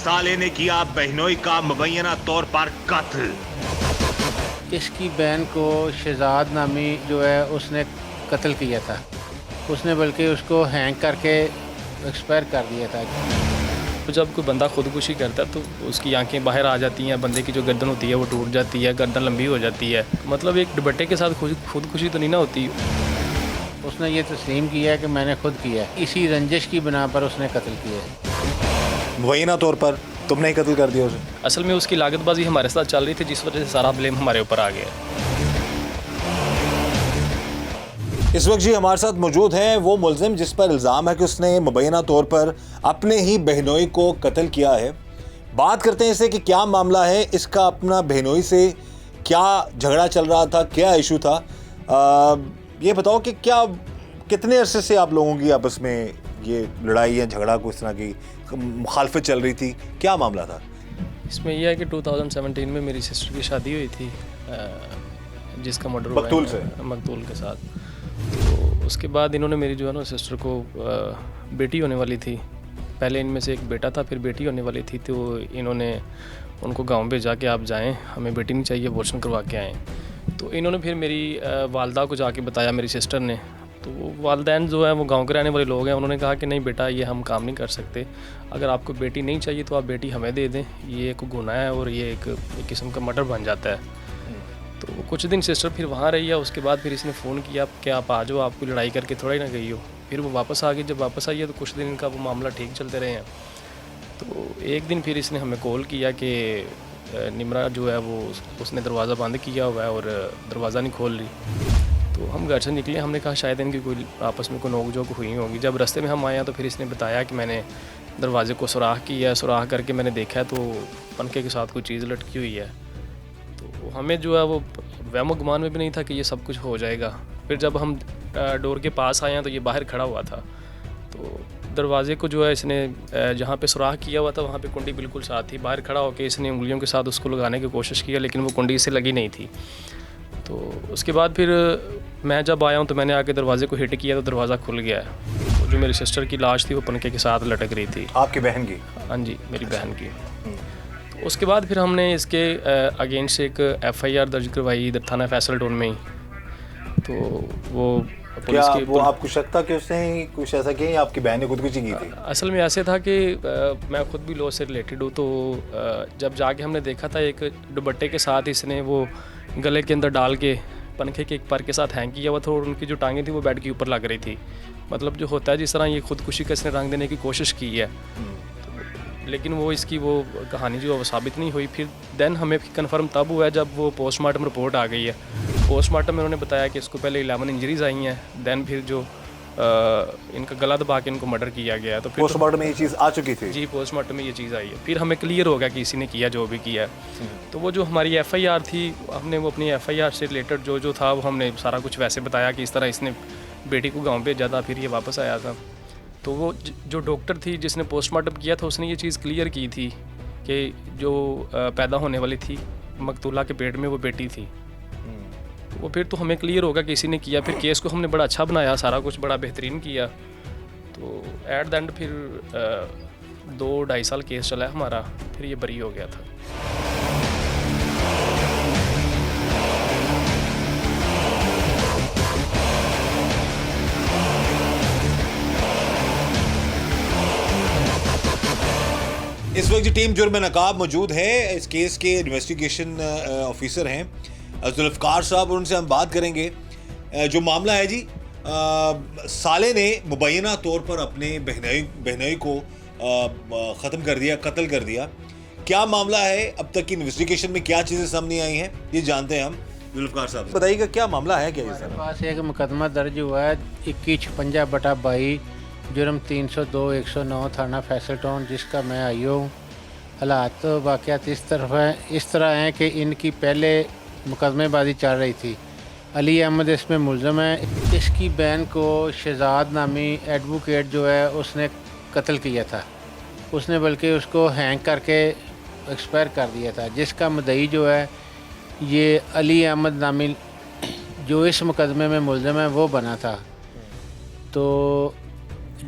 साले ने किया बहनोई का मुबैना तौर पर कत्ल। इसकी बहन को शहजाद नामी जो है उसने कत्ल किया था। उसने बल्कि उसको हैंग करके एक्सपायर कर दिया था। तो जब कोई बंदा खुदकुशी करता है तो उसकी आंखें बाहर आ जाती हैं, बंदे की जो गर्दन होती है वो टूट जाती है, गर्दन लंबी हो जाती है। मतलब एक दुपट्टे के साथ खुदकुशी तो नहीं ना होती। उसने ये तस्लीम किया कि मैंने खुद किया, इसी रंजिश की बिना पर उसने कत्ल किया। मुबैना तौर पर तुमने ही कत्ल कर दिया उसे? असल में उसकी लागतबाजी हमारे साथ चल रही थी, जिस वजह से सारा ब्लेम हमारे ऊपर आ गया। इस वक्त जी हमारे साथ मौजूद हैं वो मुलजिम जिस पर इल्ज़ाम है कि उसने मुबैना तौर पर अपने ही बहनोई को कत्ल किया है। बात करते हैं इससे कि क्या मामला है, इसका अपना बहनोई से क्या झगड़ा चल रहा था, क्या इशू था। ये बताओ कि क्या कितने अरसे से आप लोगों की आपस में ये लड़ाई या झगड़ा को इस तरह की मुखालफत चल रही थी, क्या मामला था? इसमें यह है कि 2017 में मेरी सिस्टर की शादी हुई थी, जिसका मर्डर मकतूल के साथ। तो उसके बाद इन्होंने मेरी जो है ना सिस्टर को बेटी होने वाली थी, पहले इनमें से एक बेटा था, फिर बेटी होने वाली थी। तो इन्होंने उनको गांव भेजा कि आप जाएं, हमें बेटी नहीं चाहिए, अबॉर्शन करवा के आएँ। तो इन्होंने फिर मेरी वालदा को जाके बताया, मेरी सिस्टर ने। तो वो वालदैन जो है वो गांव के रहने वाले लोग हैं, उन्होंने कहा कि नहीं बेटा, ये हम काम नहीं कर सकते, अगर आपको बेटी नहीं चाहिए तो आप बेटी हमें दे दें, ये एक गुनाह है और ये एक किस्म का मर्डर बन जाता है। तो कुछ दिन सिस्टर फिर वहाँ रही है, उसके बाद फिर इसने फ़ोन किया कि आप आ जाओ, आपको लड़ाई करके थोड़ा ही ना गई हो। फिर वो वापस आ गई। जब वापस आई है तो कुछ दिन इनका वो मामला ठीक चलते रहे हैं। तो एक दिन फिर इसने हमें कॉल किया कि निमरा जो है वो उसने दरवाज़ा बंद किया हुआ है और दरवाज़ा नहीं खोल रही। तो हम घर से निकले, हमने कहा शायद इनकी कोई आपस में कोई नोक-झोंक हुई होगी। जब रास्ते में हम आए तो फिर इसने बताया कि मैंने दरवाजे को सुराख किया है, सुराख करके मैंने देखा तो पंखे के साथ कोई चीज़ लटकी हुई है। तो हमें जो है वो वहमो गुमान में भी नहीं था कि ये सब कुछ हो जाएगा। फिर जब हम डोर के पास आए हैं तो ये बाहर खड़ा हुआ था। तो दरवाज़े को जो है इसने जहाँ पे सुराख किया हुआ था वहाँ पे कुंडी बिल्कुल साथ थी। बाहर खड़ा होकर इसने उंगलियों के साथ उसको लगाने की कोशिश की, लेकिन वो कुंडी से लगी नहीं थी। तो उसके बाद फिर मैं जब आया हूँ तो मैंने आके दरवाजे को हिट किया तो दरवाज़ा खुल गया है। तो जो मेरी सिस्टर की लाश थी वो पंखे के साथ लटक रही थी। आपकी बहन की? हाँ जी, मेरी बहन की। तो उसके बाद फिर हमने इसके अगेंस्ट एक FIR दर्ज करवाई इधर थाना फैसल टाउन में ही। तो वो क्या वो आपको शक था कि उसने कुछ ऐसा किया या आपकी बहन ने खुदकुशी की थी? असल में ऐसे था कि मैं खुद भी लॉ से रिलेटेड हूँ। तो जब जाके हमने देखा था एक दुपट्टे के साथ इसने वो गले के अंदर डाल के पंखे के एक पर के साथ हैंग किया हुआ था और उनकी जो टांगें थी वो बेड के ऊपर लग रही थी। मतलब जो होता है जिस तरह ये खुदकुशी का इसने रंग देने की कोशिश की है। लेकिन वो इसकी वो कहानी जो है वो साबित नहीं हुई। फिर देन हमें कन्फर्म तब हुआ है जब वो पोस्टमार्टम रिपोर्ट आ गई है। पोस्टमार्टम में उन्होंने बताया कि इसको पहले 11 इंजरीज आई हैं, देन फिर जो इनका गला दबा के इनको मर्डर किया गया है। तो फिर पोस्टमार्टम में ये चीज़ आ चुकी थी? जी, पोस्टमार्टम में ये चीज़ आई है। फिर हमें क्लियर हो गया कि इसी ने किया जो भी किया है। तो वो जो हमारी FIR थी, हमने वो अपनी FIR से रिलेटेड जो था वो हमने सारा कुछ वैसे बताया कि इस तरह इसने बेटी को गाँव भेजा था, फिर ये वापस आया था। तो वो जो डॉक्टर थी जिसने पोस्टमार्टम किया था उसने ये चीज़ क्लियर की थी कि जो पैदा होने वाली थी मकतूला के पेट में वो बेटी थी। वो फिर तो हमें क्लियर होगा कि इसी ने किया। फिर केस को हमने बड़ा अच्छा बनाया, सारा कुछ बड़ा बेहतरीन किया। तो एट द एंड फिर 2-2.5 साल केस चला है हमारा, फिर ये बरी हो गया था। इस वक्त टीम जुर्म नकाब मौजूद है, इस केस के इन्वेस्टिगेशन ऑफिसर हैं जुल्फ़कार साहब, और उनसे हम बात करेंगे। जो मामला है जी, साले ने मुबैना तौर पर अपने बहनोई को ख़त्म कर दिया, कत्ल कर दिया। क्या मामला है, अब तक की इन्वेस्टिगेशन में क्या चीज़ें सामने आई हैं, ये जानते हैं हम जुल्फ़कार साहब से। बताइएगा क्या मामला है, क्या हमारे पास एक मुकदमा दर्ज हुआ है 2156/22 जुर्म 302-109 थाना फैसल टाउन, जिसका मैं आई हूँ। हालात वाक़यात इस तरह हैं कि इनकी पहले मुकदमेबाजी चल रही थी। अली अहमद इसमें मुलज़म है। इसकी बहन को शहजाद नामी एडवोकेट जो है उसने कत्ल किया था। उसने बल्कि उसको हैंग करके एक्सपायर कर दिया था, जिसका मुद्दई जो है ये अली अहमद नामी जो इस मुकदमे में मुलज़म है वो बना था। तो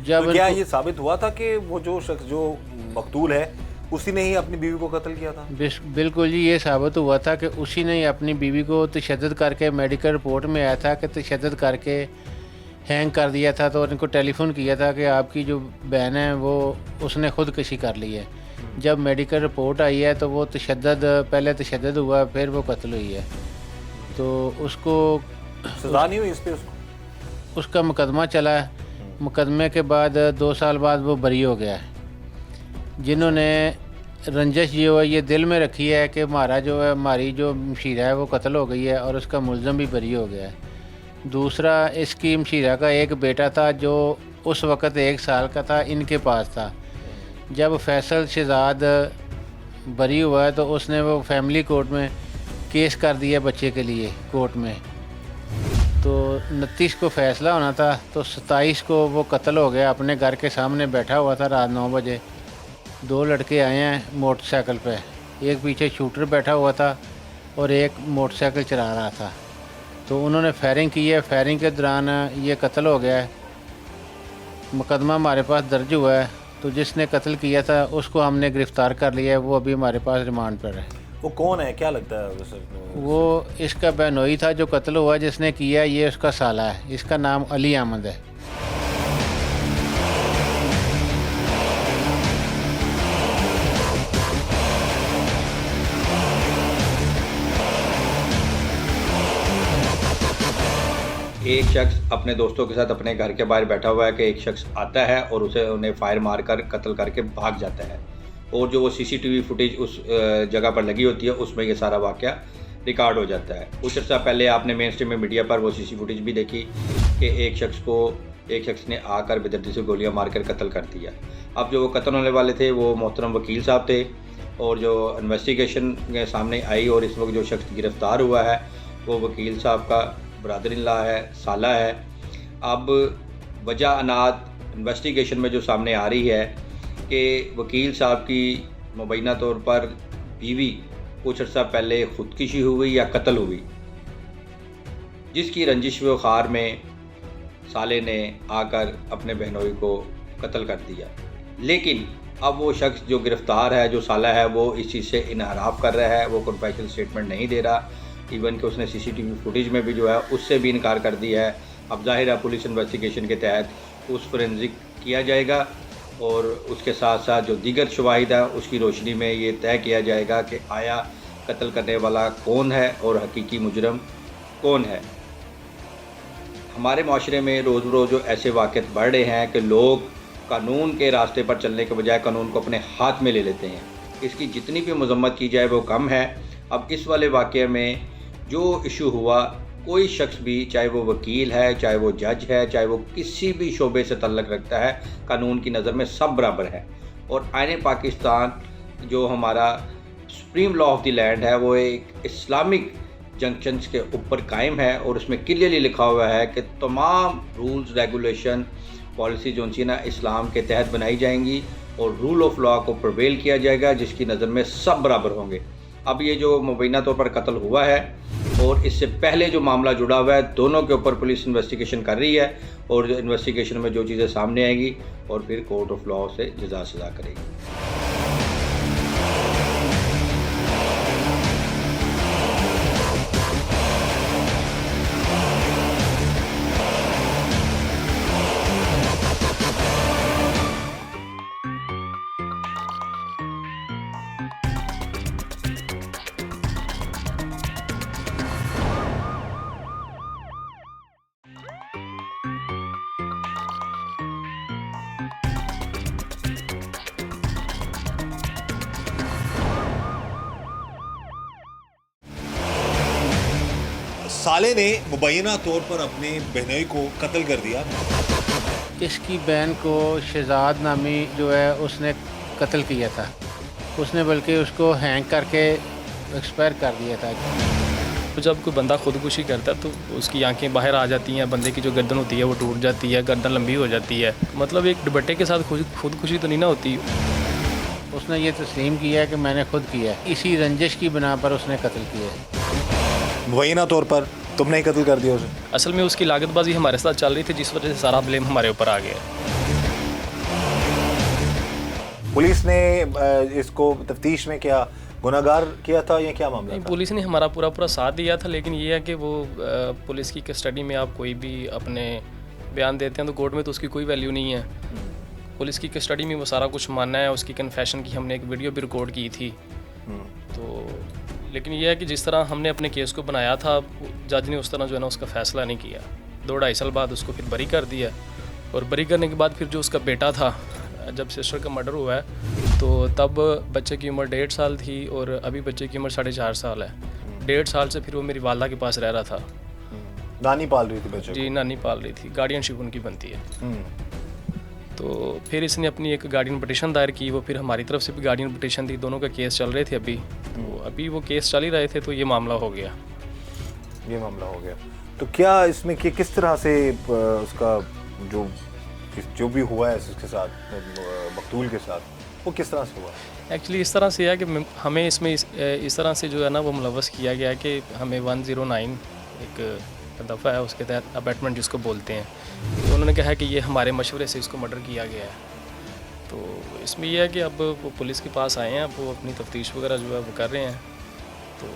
जब क्या ये साबित हुआ था कि वो जो शख्स जो मकतूल है उसी ने ही अपनी बीवी को कत्ल किया था? बिल्कुल जी, ये साबित हुआ था कि उसी ने ही अपनी बीवी को तशद्दुद करके, मेडिकल रिपोर्ट में आया था कि तशद्दुद करके हैंग कर दिया था। तो उनको टेलीफोन किया था कि आपकी जो बहन है वो उसने ख़ुदकशी कर ली है। जब मेडिकल रिपोर्ट आई है तो वो पहले तशद्दुद हुआ, फिर वो कत्ल हुई है। तो उसको सज़ा नहीं हुई इस पे? उसका मुकदमा चला है। मुकदमे के बाद 2 साल बाद वो बरी हो गया है। जिन्होंने रंजिश जो है ये दिल में रखी है कि हमारी जो मशीरा है वो कत्ल हो गई है, और उसका मुलज़म भी बरी हो गया है। दूसरा, इसकी मशीरा का एक बेटा था जो उस वक़्त 1 साल का था, इनके पास था। जब फैसल शहजाद बरी हुआ है तो उसने वो फैमिली कोर्ट में केस कर दिया बच्चे के लिए कोर्ट में। तो 29 को फ़ैसला होना था, तो 27 को वो कत्ल हो गया। अपने घर के सामने बैठा हुआ था रात 9 बजे। 2 लड़के आए हैं मोटरसाइकिल पे, एक पीछे शूटर बैठा हुआ था और एक मोटरसाइकिल चला रहा था। तो उन्होंने फायरिंग की है। फायरिंग के दौरान ये कत्ल हो गया है। मुकदमा हमारे पास दर्ज हुआ है। तो जिसने कत्ल किया था उसको हमने गिरफ़्तार कर लिया है, वो अभी हमारे पास रिमांड पर है। वो कौन है, क्या लगता है वैसे? वो इसका बहनोई था जो कत्ल हुआ, जिसने किया ये उसका साला है। इसका नाम अली अहमद है। एक शख्स अपने दोस्तों के साथ अपने घर के बाहर बैठा हुआ है कि एक शख्स आता है और उन्हें फायर मारकर कत्ल करके भाग जाता है। और जो वो सीसीटीवी फुटेज उस जगह पर लगी होती है उसमें ये सारा वाक़या रिकॉर्ड हो जाता है। कुछ अर्सा पहले आपने मेन स्ट्रीम में मीडिया पर वो सीसी फुटेज भी देखी कि एक शख्स ने आकर बेदर्दी से गोलियां मारकर कत्ल कर दिया। अब जो वो कत्ल होने वाले थे वो मोहतरम वकील साहब थे, और जो इन्वेस्टिगेशन के सामने आई और इस वक्त जो शख्स गिरफ़्तार हुआ है वो वकील साहब का ब्रदर-इन-लॉ है, साला है। अब वजह अनाद इन्वेस्टिगेशन में जो सामने आ रही है कि वकील साहब की मुबैना तौर पर बीवी कुछ अर्सा पहले ख़ुदकुशी हुई या कत्ल हुई, जिसकी रंजिश व ख़ार में साले ने आकर अपने बहनोई को कत्ल कर दिया। लेकिन अब वो शख्स जो गिरफ़्तार है, जो साला है, वो इस चीज़ से इनहराफ कर रहा है। वो कन्फेशनल स्टेटमेंट नहीं दे रहा। इवन कि उसने सीसीटीवी फुटेज में भी जो है उससे भी इनकार कर दिया है। अब जाहिर है पुलिस इन्वेस्टिगेशन के तहत उस फोरेंसिक किया जाएगा और उसके साथ साथ जो दीगर शवाहिद है उसकी रोशनी में ये तय किया जाएगा कि आया कत्ल करने वाला कौन है और हकीकी मुजरम कौन है। हमारे माशरे में रोज़ रोज़ ऐसे वाक़यात बढ़ रहे हैं कि लोग कानून के रास्ते पर चलने के बजाय कानून को अपने हाथ में ले लेते हैं। इसकी जितनी भी मजम्मत की जाए वो कम है। अब इस वाले वाक़े में जो इशू हुआ, कोई शख्स भी, चाहे वो वकील है, चाहे वो जज है, चाहे वो किसी भी शोबे से तल्लक रखता है, कानून की नज़र में सब बराबर है। और आईन पाकिस्तान जो हमारा supreme law of the land है वो एक इस्लामिक जंक्शंस के ऊपर कायम है और उसमें क्लियरली लिखा हुआ है कि तमाम रूल्स, रेगुलेशन, पॉलिसी जो सी ना इस्लाम के तहत बनाई जाएंगी और रूल ऑफ लॉ को प्रिवेल किया जाएगा, जिसकी नज़र में सब बराबर होंगे। अब ये जो मुबैना तौर पर कत्ल हुआ है और इससे पहले जो मामला जुड़ा हुआ है, दोनों के ऊपर पुलिस इन्वेस्टिगेशन कर रही है और इन्वेस्टिगेशन में जो चीज़ें सामने आएंगी और फिर कोर्ट ऑफ लॉ से जज़ा सज़ा करेगी। साले ने मुबैना तौर पर अपने बहनोई को कत्ल कर दिया। इसकी बहन को शहजाद नामी जो है उसने कत्ल किया था। उसने बल्कि उसको हैंग करके एक्सपायर कर दिया था। तो जब कोई बंदा खुदकुशी करता है तो उसकी आंखें बाहर आ जाती हैं, बंदे की जो गर्दन होती है वो टूट जाती है, गर्दन लंबी हो जाती है। मतलब एक दुपट्टे के साथ खुदकुशी तो नहीं ना होती। उसने ये तस्लीम किया है कि मैंने खुद किया है। इसी रंजिश की बिना पर उसने कत्ल किया है। मुबैना तौर पर तुमने ही कत्ल कर दिया उसे? असल में उसकी लागतबाजी हमारे साथ चल रही थी, जिस वजह से सारा ब्लेम हमारे ऊपर आ गया। पुलिस ने इसको तफ्तीश में क्या गुनाहगार किया था या क्या मामला नहीं, था? पुलिस ने हमारा पूरा साथ दिया था, लेकिन ये है कि वो पुलिस की कस्टडी में आप कोई भी अपने बयान देते हैं तो कोर्ट में तो उसकी कोई वैल्यू नहीं है। पुलिस की कस्टडी में वो सारा कुछ मानना है। उसकी कन्फेशन की हमने एक वीडियो भी रिकॉर्ड की थी। तो लेकिन ये है कि जिस तरह हमने अपने केस को बनाया था, जज ने उस तरह जो है ना उसका फ़ैसला नहीं किया। 2-2.5 साल बाद उसको फिर बरी कर दिया, और बरी करने के बाद फिर जो उसका बेटा था, जब सिस्टर का मर्डर हुआ है तो तब बच्चे की उम्र 1.5 साल थी और अभी बच्चे की उम्र 4.5 साल है। 1.5 साल से फिर वो मेरी वालदा के पास रह रहा था। नानी पाल रही थी बच्चे जी, नानी पाल रही थी, गार्डियनशिप उनकी बनती है। तो फिर इसने अपनी एक गार्डियन पिटीशन दायर की, वो फिर हमारी तरफ से भी गार्डियन पिटीशन थी, दोनों का केस चल रहे थे अभी। तो अभी वो केस चल ही रहे थे तो ये मामला हो गया। ये मामला हो गया। तो क्या इसमें कि किस तरह से उसका जो भी हुआ है उसके साथ, मकतूल के साथ, वो किस तरह से हुआ? एक्चुअली इस तरह से है कि हमें इसमें इस तरह से जो है ना वो मुलव्वस किया गया है कि हमें 109 एक दफ़ा है, उसके तहत अबैटमेंट जिसको बोलते हैं, तो उन्होंने कहा है कि ये हमारे मशवरे से इसको मर्डर किया गया है। तो इसमें यह है कि अब वो पुलिस के पास आए हैं, अब वो अपनी तफ्तीश वगैरह जो है वो कर रहे हैं, तो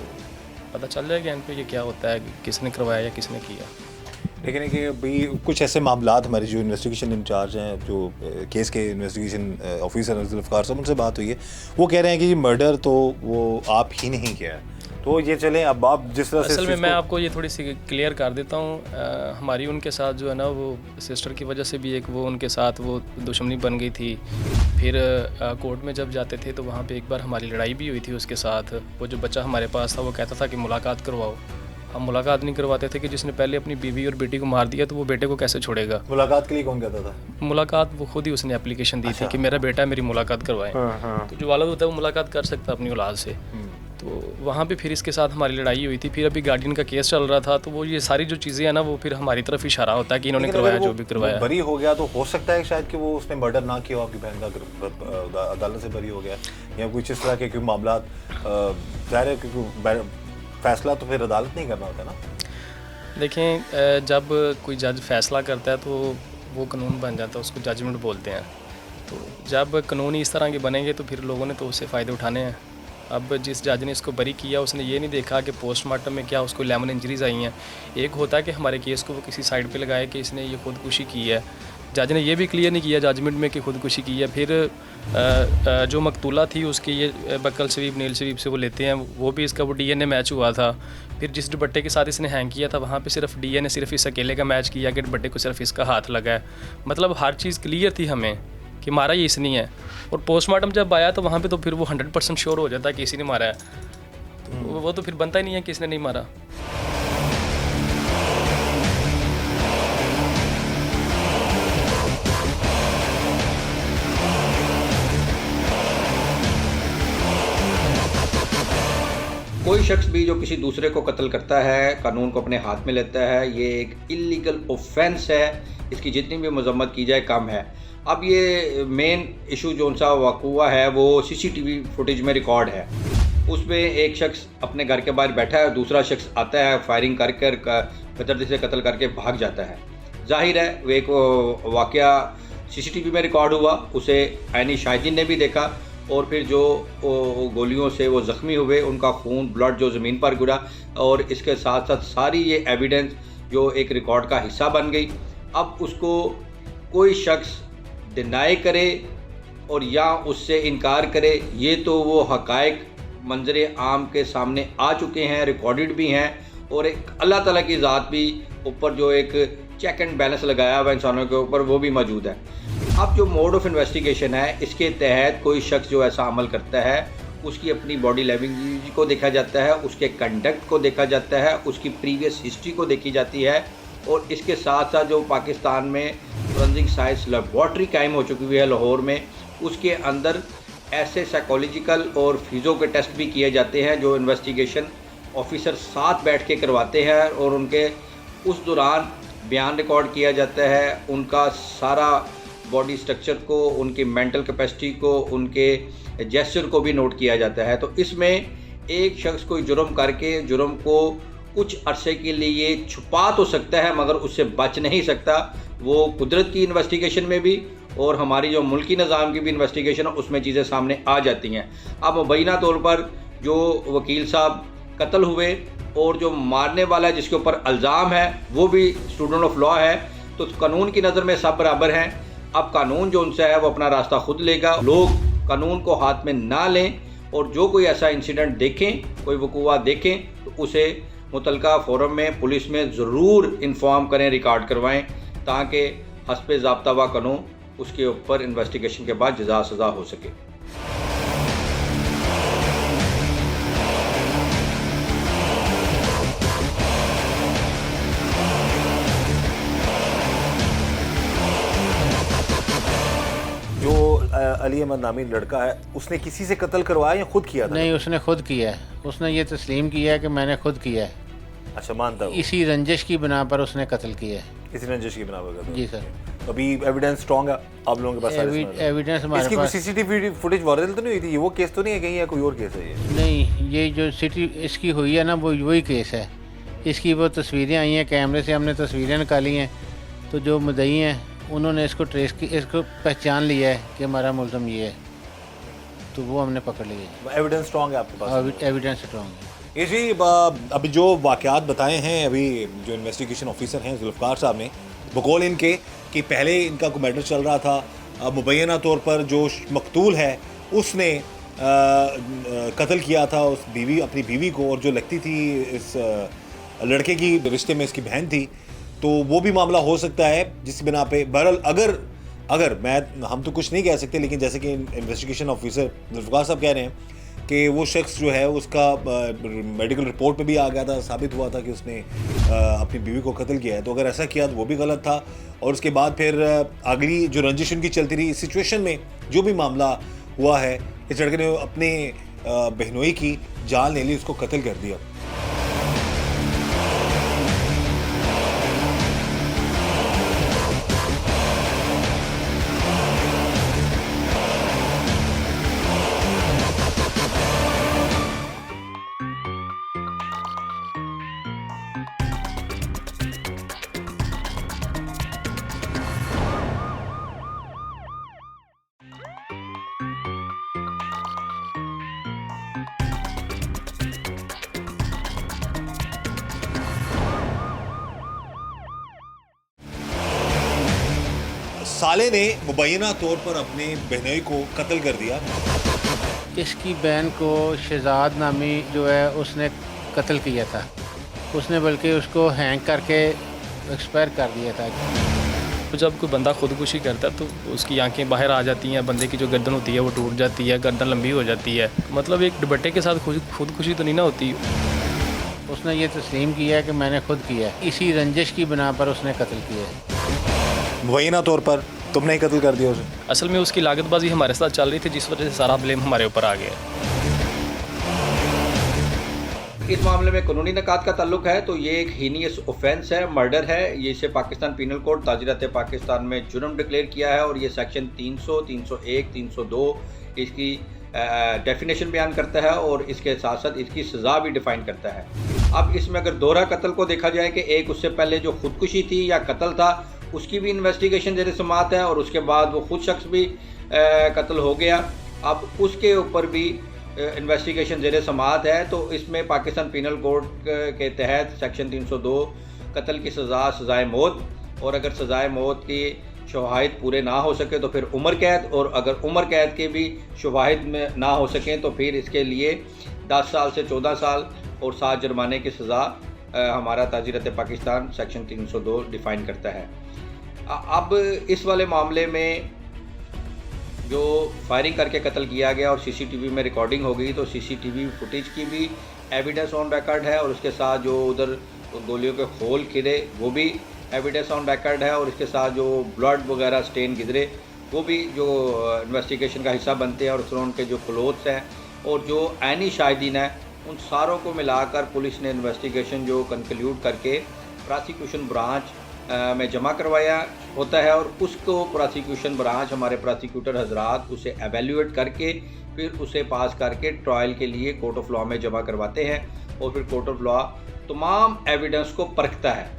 पता चल जाएगा इन पर ये क्या होता है, किसने करवाया या किसने किया। लेकिन कि भाई कुछ ऐसे मामलात हमारे जो इन्वेस्टिगेशन इंचार्ज हैं, जो केस के इन्वेस्टिगेशन ऑफिसर ज़ुल्फ़िकार साहब, उनसे बात हुई है, वो कह रहे हैं कि मर्डर तो वो आप ही नहीं किया है। तो ये चलें, अब आप जिस तरह से असल में मैं आपको ये थोड़ी सी क्लियर कर देता हूँ। हमारी उनके साथ जो है ना वो सिस्टर की वजह से भी एक वो उनके साथ वो दुश्मनी बन गई थी। फिर कोर्ट में जब जाते थे तो वहाँ पे एक बार हमारी लड़ाई भी हुई थी उसके साथ। वो जो बच्चा हमारे पास था वो कहता था कि मुलाकात करवाओ, हम मुलाकात नहीं करवाते थे कि जिसने पहले अपनी बीवी और बेटी को मार दिया तो वो बेटे को कैसे छोड़ेगा। मुलाकात के लिए कौन कहता था? मुलाकात वो खुद ही उसने एप्लीकेशन दी थी कि मेरा बेटा मेरी मुलाकात करवाए। तो जो वालिद होता है वो मुलाकात कर सकता है अपनी औलाद से। तो वहाँ पे फिर इसके साथ हमारी लड़ाई हुई थी। फिर अभी गार्डियन का केस चल रहा था, तो वो ये सारी जो चीज़ें हैं ना वो फिर हमारी तरफ इशारा होता है कि इन्होंने करवाया जो भी करवाया। बरी हो गया तो हो सकता है शायद कि वो उसने मर्डर ना किया हो, आपकी बहन का अदालत से बरी हो गया या कुछ इस तरह के कोई मामला। ज़ाहिर है क्योंकि फैसला तो फिर अदालत नहीं करना होता ना। देखें, जब कोई जज फैसला करता है तो वो कानून बन जाता है, उसको जजमेंट बोलते हैं। तो जब कानून इस तरह के बनेंगे तो फिर लोगों ने तो उससे फ़ायदे उठाने हैं। अब जिस जज ने इसको बरी किया उसने ये नहीं देखा कि पोस्टमार्टम में क्या उसको 11 इंजरीज़ आई हैं। एक होता है कि हमारे केस को वो किसी साइड पे लगाए कि इसने ये खुदकुशी की है। जज ने ये भी क्लियर नहीं किया जजमेंट में कि खुदकुशी की है। फिर जो मकतूला थी उसकी ये बकल स्वीप, नील स्वीप से वो लेते हैं, वो भी इसका वो DNA मैच हुआ था। फिर जिस दुपट्टे के साथ इसने हैंग किया था वहाँ पे सिर्फ DNA सिर्फ इस अकेले का मैच किया कि दुपट्टे को सिर्फ इसका हाथ लगा है। मतलब हर चीज़ क्लियर थी हमें कि मारा ये इसने है। और पोस्टमार्टम जब आया तो वहाँ पे तो फिर वो 100% श्योर हो जाता है कि इसी ने मारा है। तो वो तो फिर बनता ही नहीं है कि इसने नहीं मारा। कोई शख्स भी जो किसी दूसरे को कत्ल करता है, कानून को अपने हाथ में लेता है, ये एक इलीगल ऑफेंस है। इसकी जितनी भी मजम्मत की जाए कम है। अब ये मेन इशू जो सा वाक़ुआ है वो CCTV फुटेज में रिकॉर्ड है। उसमें एक शख्स अपने घर के बाहर बैठा है, दूसरा शख्स आता है, फायरिंग कर बेदर्दी से कत्ल करके भाग जाता है। जाहिर है वो एक वाक़या CCTV में रिकॉर्ड हुआ, उसे ऐनी शाहिदीन ने भी देखा। और फिर जो गोलियों से वो ज़ख्मी हुए, उनका खून, ब्लड जो ज़मीन पर गिरा, और इसके साथ साथ सारी ये एविडेंस जो एक रिकॉर्ड का हिस्सा बन गई। अब उसको कोई शख्स डिनाई करे और या उससे इनकार करे, ये तो वो हक़ाइक़ मंजर आम के सामने आ चुके हैं, रिकॉर्डेड भी हैं। और एक अल्लाह ताला की ज़ात भी ऊपर जो एक चेक एंड बैलेंस लगाया हुआ इंसानों के ऊपर, वो भी मौजूद है। अब जो मोड ऑफ इन्वेस्टिगेशन है, इसके तहत कोई शख्स जो ऐसा अमल करता है उसकी अपनी बॉडी लैंग्वेज को देखा जाता है, उसके कंडक्ट को देखा जाता है, उसकी प्रीवियस हिस्ट्री को देखी जाती है। और इसके साथ साथ जो पाकिस्तान में फोरेंसिक साइंस लेबॉर्ट्री कायम हो चुकी हुई है लाहौर में, उसके अंदर ऐसे साइकोलॉजिकल और फिज़ो के टेस्ट भी किए जाते हैं जो इन्वेस्टिगेशन ऑफिसर साथ बैठ के करवाते हैं। और उनके उस दौरान बयान रिकॉर्ड किया जाता है, उनका सारा बॉडी स्ट्रक्चर को, उनकी मेंटल कैपेसिटी को, उनके जेस्चर को भी नोट किया जाता है। तो इसमें एक शख्स कोई जुर्म करके जुर्म को कुछ अरसे के लिए छुपा तो सकता है मगर उससे बच नहीं सकता। वो कुदरत की इन्वेस्टिगेशन में भी और हमारी जो मुल्की निज़ाम की भी इन्वेस्टिगेशन है उसमें चीज़ें सामने आ जाती हैं। अब मुबैना तौर पर जो वकील साहब कत्ल हुए और जो मारने वाला है जिसके ऊपर इल्ज़ाम है वो भी स्टूडेंट ऑफ लॉ है, तो कानून की नज़र में सब बराबर हैं। अब कानून जो उनसे है वो अपना रास्ता खुद लेगा। लोग कानून को हाथ में ना लें और जो कोई ऐसा इंसिडेंट देखें, कोई वक़ूआ देखें तो उसे मुतलका फोरम में, पुलिस में ज़रूर इन्फॉर्म करें, रिकॉर्ड करवाएं, ताकि हस्बे ज़ाब्ता व कानून उसके ऊपर इन्वेस्टिगेशन के बाद जज़ा सज़ा हो सके। जो अली अहमद नामी लड़का है उसने किसी से कत्ल करवाया या खुद किया था? नहीं, उसने खुद किया है। उसने ये तस्लीम किया है कि मैंने खुद किया है। अच्छा, मानता हूँ। इसी रंजिश की बिना पर उसने कत्ल किया है। इसी रंजिश की बिना पर? जी सर। अभी एविडेंस स्ट्रॉन्ग है आप लोगों के पास? एविडेंस हमारे इसकी पास। सीसीटीवी फुटेज वायरल तो नहीं हुई थी? ये वो केस तो नहीं है कहीं, या कोई और केस है ये? नहीं, ये जो सिटी इसकी हुई है ना वो वही केस है। इसकी वो तस्वीरें आई हैं, कैमरे से हमने तस्वीरें निकाली हैं, तो जो मुद्दई हैं उन्होंने इसको ट्रेस की, इसको पहचान लिया है कि हमारा मुल्ज़िम ये है, तो वो हमने पकड़ लिया। एविडेंस स्ट्रॉन्ग है आपके पास? एविडेंस स्ट्रॉन्ग है। ये जी अभी जो वाक़यात बताए हैं अभी जो इन्वेस्टिगेशन ऑफिसर हैं जुल्फ़कार साहब ने, बकौल इनके कि पहले इनका कोई मैटर चल रहा था, मुबैना तौर पर जो मकतूल है उसने कत्ल किया था उस बीवी, अपनी बीवी को, और जो लगती थी इस लड़के की रिश्ते में इसकी बहन थी, तो वो भी मामला हो सकता है जिस बिना पे। बहरहाल अगर हम तो कुछ नहीं कह सकते, लेकिन जैसे कि इन्वेस्टिगेशन ऑफिसर जुल्फ़कार साहब कह रहे हैं कि वो शख्स जो है उसका मेडिकल रिपोर्ट में भी आ गया था, साबित हुआ था कि उसने अपनी बीवी को कत्ल किया है, तो अगर ऐसा किया तो वो भी गलत था। और उसके बाद फिर अगली जो रंजिश उनकी चलती रही, इस सिचुएशन में जो भी मामला हुआ है, इस लड़के ने अपने बहनोई की जान ले ली, उसको कत्ल कर दिया। साले ने मुबैना तौर पर अपने बहनोई को कत्ल कर दिया। इसकी बहन को शहजाद नामी जो है उसने कत्ल किया था। उसने बल्कि उसको हैंग करके एक्सपायर कर दिया था। तो जब कोई बंदा खुदकुशी करता है तो उसकी आंखें बाहर आ जाती हैं, बंदे की जो गर्दन होती है वो टूट जाती है, गर्दन लंबी हो जाती है। मतलब एक दुपट्टे के साथ खुदकुशी तो नहीं ना होती। उसने ये तस्लीम किया है कि मैंने खुद किया है। इसी रंजिश की बिना पर उसने कत्ल किया है। मुबैना तौर पर तुमने ही कत्ल कर दिया उसे? असल में उसकी लागतबाजी हमारे साथ चल रही थी, जिस वजह से सारा ब्लेम हमारे ऊपर आ गया। इस मामले में कानूनी निकात का ताल्लुक है तो ये एक हीनियस ऑफेंस है, मर्डर है। ये इसे पाकिस्तान पीनल कोड ताजीरात पाकिस्तान में जुर्म डिक्लेयर किया है और ये सेक्शन 300, 301, 302 इसकी डेफिनेशन बयान करता है और इसके साथ साथ इसकी सज़ा भी डिफ़ाइन करता है। अब इसमें अगर दोहरा कत्ल को देखा जाए कि एक उससे पहले जो खुदकुशी थी या कत्ल था उसकी भी इन्वेस्टिगेशन ज़ेर समाअत है और उसके बाद वो खुद शख्स भी कत्ल हो गया, अब उसके ऊपर भी इन्वेस्टिगेशन ज़ेर समाअत है। तो इसमें पाकिस्तान पीनल कोड के तहत सेक्शन 302 कत्ल की सज़ा सज़ाए मौत, और अगर सज़ाए मौत की शवाहिद पूरे ना हो सके तो फिर उम्र कैद, और अगर उम्र कैद के भी शवाहिद में ना हो सकें तो फिर इसके लिए 10 साल से 14 साल और 7 जुर्माने की सज़ा हमारा ताजीरत पाकिस्तान सेक्शन 302 डिफ़ाइन करता है। अब इस वाले मामले में जो फायरिंग करके कत्ल किया गया और सीसीटीवी में रिकॉर्डिंग हो गई, तो सीसीटीवी फुटेज की भी एविडेंस ऑन रिकॉर्ड है और उसके साथ जो उधर गोलियों के खोल गिरे वो भी एविडेंस ऑन रिकॉर्ड है, और इसके साथ जो ब्लड वगैरह स्टेन गिरे वो भी जो इन्वेस्टिगेशन का हिस्सा बनते हैं, और उसमें उनके जो क्लोथ्स हैं और जो ऐनी शाहिदीन है उन सारों को मिलाकर पुलिस ने इन्वेस्टिगेशन जो कंक्लूड करके प्रोसिक्यूशन ब्रांच में जमा करवाया होता है, और उसको प्रोसिक्यूशन ब्रांच हमारे प्रोसिक्यूटर हजरात उसे एवेल्यूएट करके फिर उसे पास करके ट्रायल के लिए कोर्ट ऑफ लॉ में जमा करवाते हैं, और फिर कोर्ट ऑफ लॉ तमाम एविडेंस को परखता है।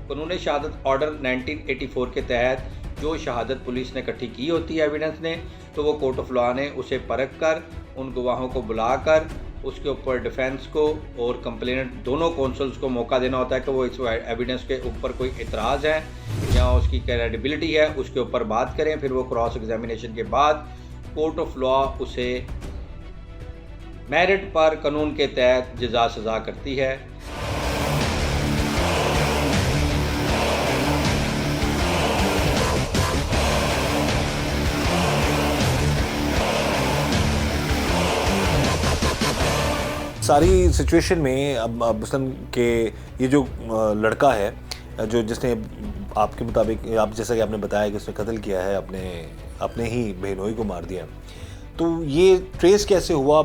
कानून शहादत ऑर्डर 1984 के तहत जो शहादत पुलिस ने इकट्ठी की होती है एविडेंस ने, तो वो कोर्ट ऑफ लॉ ने उसे परख कर उन गवाहों को बुलाकर उसके ऊपर डिफेंस को और कंप्लेनेंट दोनों कौंसल्स को मौका देना होता है कि वो इस एविडेंस के ऊपर कोई इतराज़ है या उसकी क्रेडिबिलिटी है उसके ऊपर बात करें। फिर वो क्रॉस एग्जामिनेशन के बाद कोर्ट ऑफ लॉ उसे मेरिट पर कानून के तहत जज़ा सज़ा करती है। सारी सिचुएशन में अब मुस्लिम के ये जो लड़का है जो जिसने आपके मुताबिक आप जैसा कि आपने बताया कि उसने कत्ल किया है, अपने ही बहनोई को मार दिया, तो ये ट्रेस कैसे हुआ,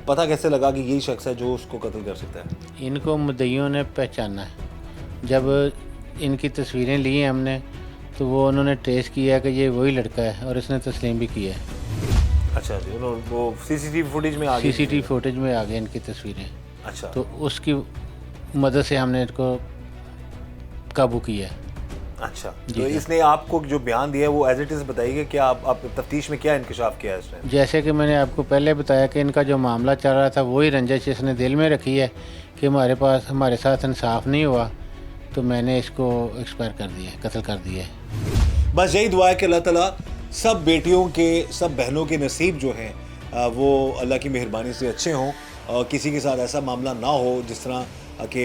पता कैसे लगा कि यही शख्स है जो उसको कत्ल कर सकता है? इनको मुद्दइयों ने पहचाना है। जब इनकी तस्वीरें ली हैं हमने तो वो उन्होंने ट्रेस किया कि ये वही लड़का है और इसने तस्लीम भी किया है। अच्छा जी, वो सीसीटीवी फुटेज में आ गई? सीसीटीवी फुटेज में आ गई इनकी तस्वीरें। अच्छा, तो उसकी मदद से हमने इसको काबू किया। अच्छा, तो इसने आपको जो बयान दिया है वो एज इट इज़ बताइए, क्या आप तफ्तीश में क्या इंकशाफ किया है इसने? जैसे कि मैंने आपको पहले बताया कि इनका जो मामला चल रहा था वही रंजिश इसने दिल में रखी है कि हमारे साथ इंसाफ नहीं हुआ, तो मैंने इसको एक्सपायर कर दिया, कत्ल कर दिया है। बस यही दुआ है कि अल्लाह ताला सब बेटियों के, सब बहनों के नसीब जो हैं वो अल्लाह की मेहरबानी से अच्छे हों और किसी के साथ ऐसा मामला ना हो जिस तरह कि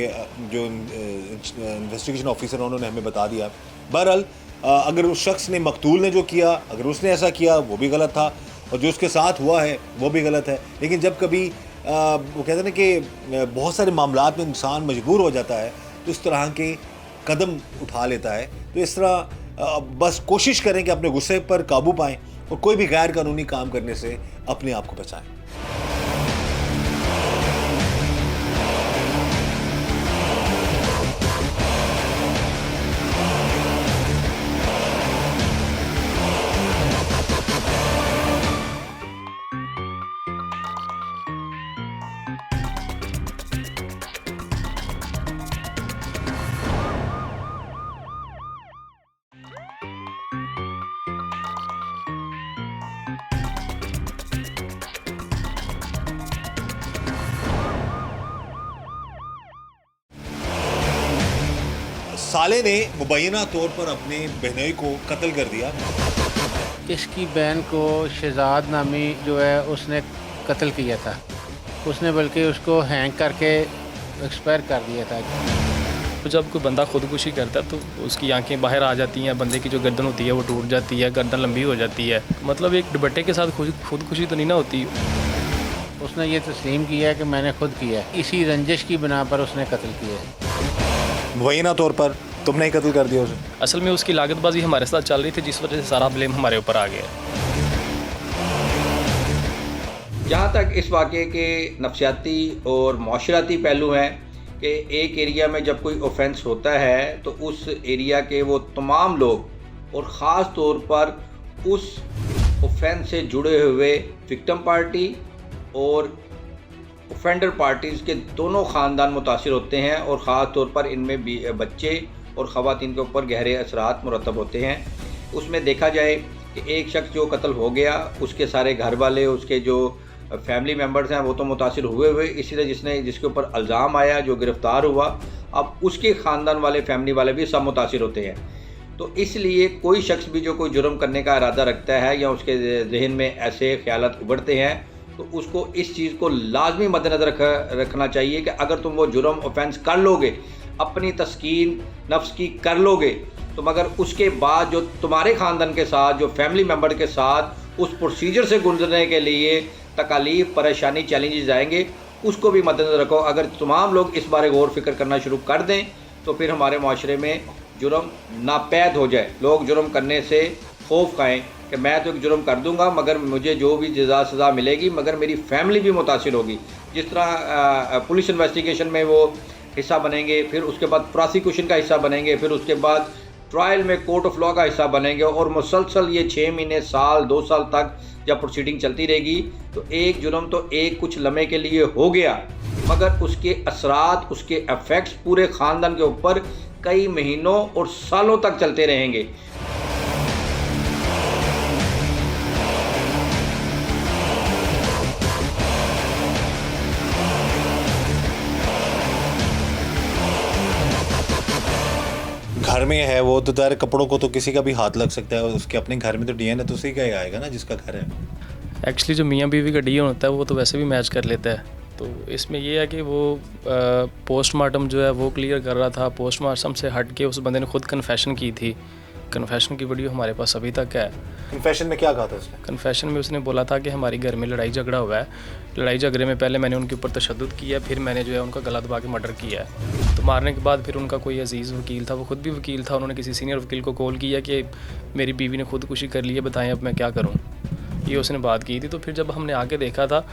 जो इन्वेस्टिगेशन ऑफिसर उन्होंने हमें बता दिया। बहरहाल अगर उस शख्स ने, मकतूल ने जो किया, अगर उसने ऐसा किया वो भी गलत था और जो उसके साथ हुआ है वो भी गलत है। लेकिन जब कभी वो कहते हैं ना कि बहुत सारे मामलात में इंसान मजबूर हो जाता है तो इस तरह के कदम उठा लेता है। तो इस तरह बस कोशिश करें कि अपने गुस्से पर काबू पाएं और कोई भी गैर कानूनी काम करने से अपने आप को बचाएं। साले ने मुबैना तौर पर अपने बहनोई को कत्ल कर दिया। इसकी बहन को शहजाद नामी जो है उसने कत्ल किया था, उसने बल्कि उसको हैंग करके एक्सपायर कर दिया था। तो जब कोई बंदा खुदकुशी करता है तो उसकी आंखें बाहर आ जाती हैं, बंदे की जो गर्दन होती है वो टूट जाती है, गर्दन लंबी हो जाती है। मतलब एक दुपट्टे के साथ खुदकुशी तो नहीं ना होती। उसने ये तस्लीम किया है कि मैंने खुद किया है, इसी रंजिश की बिना पर उसने कत्ल किया है। मुबैना तौर पर तुमने ही कत्ल कर दिया उसे? असल में उसकी लागतबाजी हमारे साथ चल रही थी जिस वजह से सारा ब्लेम हमारे ऊपर आ गया। जहाँ तक इस वाक़े के नफसियाती और माशराती पहलू हैं कि एक एरिया में जब कोई ऑफेंस होता है तो उस एरिया के वो तमाम लोग और ख़ास तौर पर उस ऑफेंस से जुड़े हुए विक्टिम पार्टी और ऑफेंडर पार्टीज़ के दोनों ख़ानदान मुतासिर होते हैं और ख़ास तौर पर इनमें बच्चे और ख़वातीन के ऊपर गहरे असरात मुरतब होते हैं। उसमें देखा जाए कि एक शख्स जो कत्ल हो गया उसके सारे घर वाले, उसके जो फैमिली मेम्बर्स हैं वो तो मुतासिर हुए, इसी तरह जिसके ऊपर इल्ज़ाम आया, जो गिरफ़्तार हुआ, अब उसके ख़ानदान वाले, फैमिली वाले भी सब मुतासिर होते हैं। तो इसलिए कोई शख्स भी जो कोई जुर्म करने का इरादा रखता है या उसके जहन में ऐसे ख्यालात उभरते हैं तो उसको इस चीज़ को लाजमी मद्देनज़र रखना चाहिए कि अगर तुम वो जुर्म ऑफेंस कर लोगे, अपनी तस्कीन नफ्स की कर लोगे, तो मगर उसके बाद जो तुम्हारे ख़ानदान के साथ, जो फैमिली मेम्बर के साथ उस प्रोसीजर से गुजरने के लिए तकालीफ, परेशानी, चैलेंजेस आएंगे, उसको भी मद्देनज़र रखो। अगर तमाम लोग इस बारे गौर फिक्र करना शुरू कर दें तो फिर हमारे माशरे में जुर्म नापैद हो जाए। लोग जुर्म करने से खौफ खाएँ कि मैं तो एक जुर्म कर दूंगा मगर मुझे जो भी जज़ा सज़ा मिलेगी मगर मेरी फैमिली भी मुतासिर होगी। जिस तरह पुलिस इन्वेस्टिगेशन में वो हिस्सा बनेंगे, फिर उसके बाद प्रोसिक्यूशन का हिस्सा बनेंगे, फिर उसके बाद ट्रायल में कोर्ट ऑफ लॉ का हिस्सा बनेंगे और मुसलसल ये 6 महीने, साल, 2 साल तक जब प्रोसीडिंग चलती रहेगी तो एक जुर्म तो एक कुछ लम्हे के लिए हो गया मगर उसके असरात, उसके इफ़ेक्ट्स पूरे ख़ानदान के ऊपर कई महीनों और सालों तक चलते रहेंगे। घर में है वो, तो तेरे कपड़ों को तो किसी का भी हाथ लग सकता है, उसके अपने घर में तो डीएनए तो उसी का ही आएगा ना जिसका घर है। एक्चुअली जो मियाँ बीवी का डीएनए होता है वो तो वैसे भी मैच कर लेता है, तो इसमें ये है कि वो पोस्टमार्टम जो है वो क्लियर कर रहा था। पोस्टमार्टम से हट के उस बंदे ने खुद कन्फेशन की थी। कन्फेशन की वीडियो हमारे पास अभी तक है। कन्फेशन में क्या कहा था उसने? कन्फेशन में उसने बोला था कि हमारी घर में लड़ाई झगड़ा हुआ है, लड़ाई झगड़े में पहले मैंने उनके ऊपर तशद्दुद किया, फिर मैंने जो है उनका गला दबा के मर्डर किया है। तो मारने के बाद फिर उनका कोई अजीज़ वकील था, वो खुद भी वकील था, उन्होंने किसी सीनियर वकील को कॉल किया कि मेरी बीवी ने खुदकुशी कर ली है, बताएं अब मैं क्या करूँ, ये उसने बात की थी। तो फिर जब हमने आके देखा था,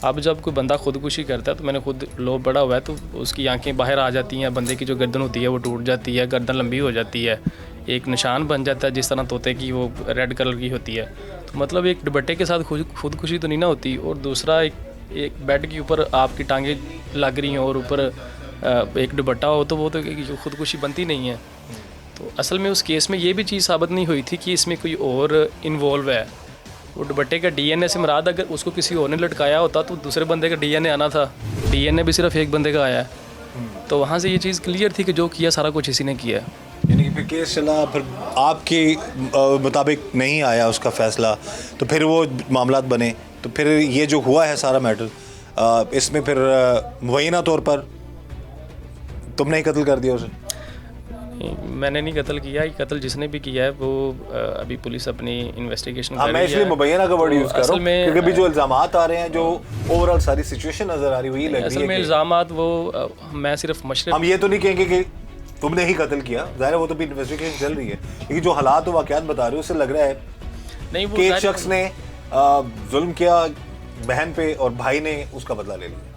अब जब कोई बंदा खुदकुशी करता है तो मैंने खुद लो बड़ा हुआ है, तो उसकी आंखें बाहर आ जाती हैं, बंदे की जो गर्दन होती है वो टूट जाती है, गर्दन लंबी हो जाती है, एक निशान बन जाता है जिस तरह तोते की वो रेड कलर की होती है। तो मतलब एक दुपट्टे के साथ खुदकुशी तो नहीं ना होती, और दूसरा एक बेड के ऊपर आपकी टांगें लग रही हैं और ऊपर एक दुपट्टा हो, तो वो तो खुदकुशी बनती नहीं है। तो असल में उस केस में ये भी चीज़ साबित नहीं हुई थी कि इसमें कोई और इन्वॉल्व है। वो दुपट्टे का डीएनए से मुराद अगर उसको किसी और ने लटकाया होता तो दूसरे बंदे का डीएनए आना था, डीएनए भी सिर्फ एक बंदे का आया है। तो वहाँ से ये चीज़ क्लियर थी कि जो किया सारा कुछ इसी ने किया है। यानी कि फिर केस चला, फिर आपके मुताबिक नहीं आया उसका फैसला, तो फिर वो मामलात बने, तो फिर ये जो हुआ है सारा मैटर, इसमें फिर मुबैना तौर पर तुमने ही कत्ल कर दिया उसे? मैंने नहीं कत्ल किया, कत्ल जिसने भी किया है वो अभी पुलिस अपनी इन्वेस्टिगेशन कर रही है। मैं इसलिए मुबैना का वर्ड यूज़ कर रहा हूँ क्योंकि अभी जो इल्ज़ामात आ रहे हैं, जो ओवरऑल सारी सिचुएशन नज़र आ रही हुई लग रही है असल में इल्ज़ामात वो मैं सिर्फ मशरक़, हम ये तो नहीं कहेंगे कि तुमने ही कत्ल किया, ज़ाहिर है वो तो भी इन्वेस्टिगेशन चल रही है, लेकिन जो हालात और वाक़यात बता रहे हो उससे लग रहा है नहीं वो कि एक शख्स ने जुल्म किया बहन पे और भाई ने उसका बदला ले लिया।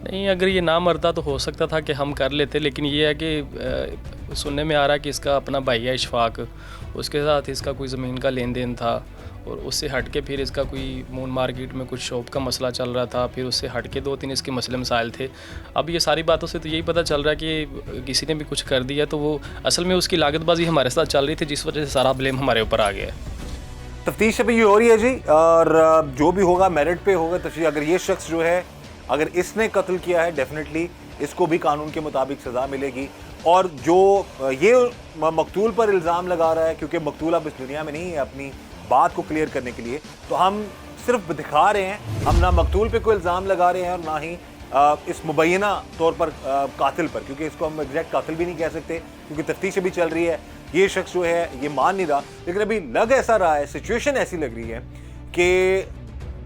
नहीं, अगर ये ना मरता तो हो सकता था कि हम कर लेते, लेकिन ये है कि सुनने में आ रहा है कि इसका अपना भाई है इशफाक, उसके साथ इसका कोई ज़मीन का लेन देन था, और उससे हट के फिर इसका कोई मून मार्केट में कुछ शॉप का मसला चल रहा था, फिर उससे हट के 2-3 इसके मसले मसाइल थे। अब ये सारी बातों से तो यही पता चल रहा है कि किसी ने भी कुछ कर दिया, तो वो असल में उसकी लागतबाजी हमारे साथ चल रही थी, जिस वजह से सारा ब्लेम हमारे ऊपर आ गया है। तफ्तीश अभी ये हो रही है जी, और जो भी होगा मेरिट पे होगा तफ्तीश। अगर ये शख्स जो है, अगर इसने कत्ल किया है, डेफिनेटली इसको भी कानून के मुताबिक सज़ा मिलेगी। और जो ये मकतूल पर इल्ज़ाम लगा रहा है, क्योंकि मकतूल अब इस दुनिया में नहीं है, अपनी बात को क्लियर करने के लिए, तो हम सिर्फ दिखा रहे हैं, हम ना मकतूल पे कोई इल्ज़ाम लगा रहे हैं और ना ही इस मुबैना तौर पर कातिल पर, क्योंकि इसको हम एग्जैक्ट कातिल भी नहीं कह सकते क्योंकि तफ्तीश अभी चल रही है। ये शख्स जो है ये मान नहीं रहा, लेकिन अभी लग ऐसा रहा है, सिचुएशन ऐसी लग रही है कि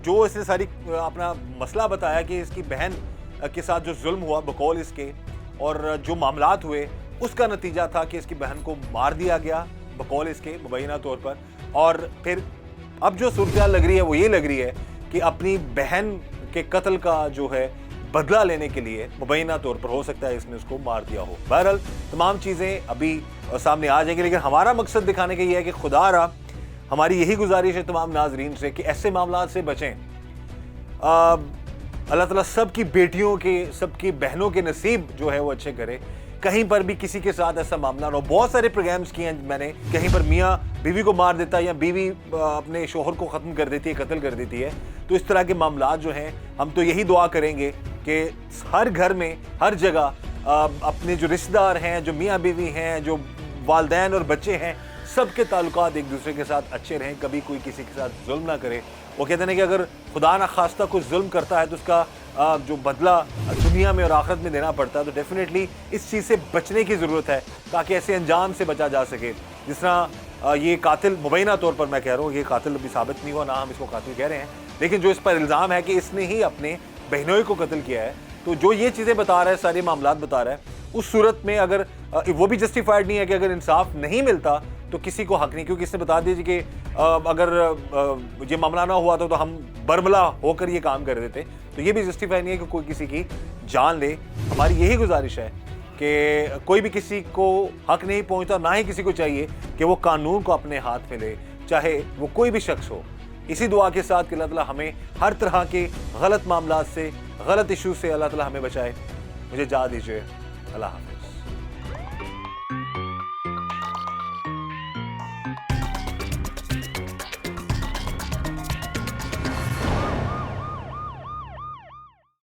जो इसने सारी अपना मसला बताया कि इसकी बहन के साथ जो जुल्म हुआ बकौल इसके, और जो मामलात हुए उसका नतीजा था कि इसकी बहन को मार दिया गया बकौल इसके मुबैना तौर पर। और फिर अब जो सूरत लग रही है वो ये लग रही है कि अपनी बहन के कत्ल का जो है बदला लेने के लिए मुबैना तौर पर हो सकता है इसने उसको मार दिया हो। बहरहाल तमाम चीज़ें अभी सामने आ जाएंगी, लेकिन हमारा मकसद दिखाने का ये है कि खुदा रहा, हमारी यही गुजारिश है तमाम नाजरीन से कि ऐसे मामलात से बचें। अल्लाह ताला सबकी बेटियों के, सबकी बहनों के नसीब जो है वो अच्छे करे, कहीं पर भी किसी के साथ ऐसा मामला ना हो। बहुत सारे प्रोग्राम्स किए हैं मैंने, कहीं पर मियाँ बीवी को मार देता है या बीवी अपने शोहर को ख़त्म कर देती है, कत्ल कर देती है। तो इस तरह के मामलात जो हैं, हम तो यही दुआ करेंगे कि हर घर में, हर जगह अपने जो रिश्तेदार हैं, जो मियाँ बीवी हैं, जो वालदैन और बच्चे हैं, सबके ताल्लुकात एक दूसरे के साथ अच्छे रहें, कभी कोई किसी के साथ जुल्म ना करे। वो कहते हैं कि अगर खुदा ना खास्ता कुछ जुल्म करता है तो उसका जो बदला दुनिया में और आखिरत में देना पड़ता है। तो डेफिनेटली इस चीज़ से बचने की ज़रूरत है ताकि ऐसे अंजाम से बचा जा सके। जिस तरह ये कातिल, मुबैना तौर पर मैं कह रहा हूँ, ये कातिल अभी साबित नहीं हुआ, ना हम इसको कातिल कह रहे हैं, लेकिन जो इस पर इल्ज़ाम है कि इसने ही अपने बहनोई को कत्ल किया है, तो जो ये चीज़ें बता रहा है, सारे मामलात बता रहा है, उस सूरत में अगर वो भी जस्टिफाइड नहीं है कि अगर इंसाफ नहीं मिलता तो किसी को हक नहीं, क्योंकि इसने बता दीजिए कि अगर ये मामला ना हुआ तो हम बरमला होकर ये काम कर देते, तो ये भी जस्टिफाई नहीं है कि कोई किसी की जान ले। हमारी यही गुजारिश है कि कोई भी किसी को हक नहीं पहुंचता, ना ही किसी को चाहिए कि वो कानून को अपने हाथ में ले, चाहे वो कोई भी शख्स हो। इसी दुआ के साथ कि अल्लाह ताला हमें हर तरह के गलत मामलात से, गलत इशू से अल्लाह ताला हमें बचाए। मुझे इजाज़त दीजिए, अल्लाह हाफ़िज़।